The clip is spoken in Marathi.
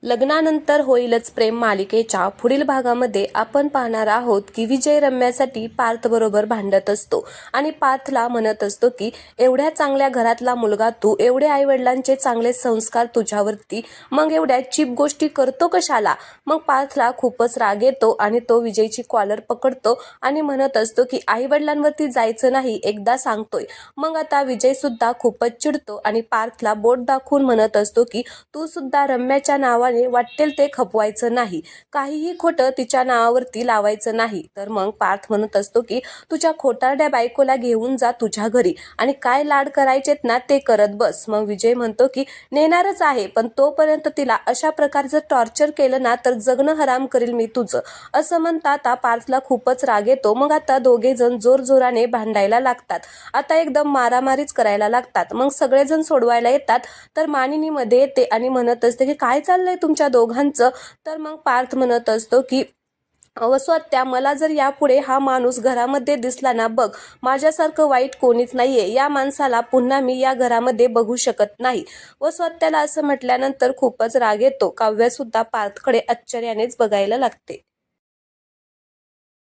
लग्नानंतर होईलच प्रेम मालिकेच्या पुढील भागामध्ये आपण पाहणार आहोत की विजय रम्यासाठी पार्थ बरोबर भांडत असतो आणि पार्थला म्हणत असतो की एवढ्या चांगल्या घरातला मुलगा तू, एवढे आईवडिलांचे चांगले संस्कार तुझ्यावरती, मग एवढ्या चीप गोष्टी करतो कशाला. मग पार्थला खूपच राग येतो आणि तो विजयची कॉलर पकडतो आणि म्हणत असतो की आईवडिलांवरती जायचं नाही, एकदा सांगतोय. मग आता विजय सुद्धा खूपच चिडतो आणि पार्थला बोट दाखवून म्हणत असतो की तू सुद्धा रम्याच्या नावाने वाटेल ते खपवायचं नाही, काहीही खोटं तिच्या नावावरती लावायचं नाही. तर मग पार्थ म्हणत असतो की तुझ्या खोटारड्या बायकोला घेऊन जा तुझ्या घरी आणि काय लाड करायचेत ना ते करत बस. मग विजय म्हणतो की नेणारच आहे, पण तोपर्यंत तिला अशा प्रकारचं टॉर्चर केलं ना तर जगणं हराम करील मी तुझं. असं म्हणतात पार्थला खूपच राग येतो. मग आता दोघे जण जोरजोराने भांडायला लागतात. आता एकदम मारामारीच करायला लागतात. मग सगळेजण सोडवायला येतात तर मानिनी मध्ये येते आणि म्हणत असते की काय चाललंय तुमच्या दोघांचं. तर मग पार्थ म्हणत असतो की स्वतः मला जर यापुढे हा माणूस घरामध्ये दिसला ना, बघ माझ्यासारखं वाईट कोणीच नाहीये, या माणसाला पुन्हा मी या घरामध्ये बघू शकत नाही. व स्वतःला असं म्हटल्यानंतर खूपच राग येतो. काव्य सुद्धा पार्थकडे आश्चर्यानेच बघायला लागते.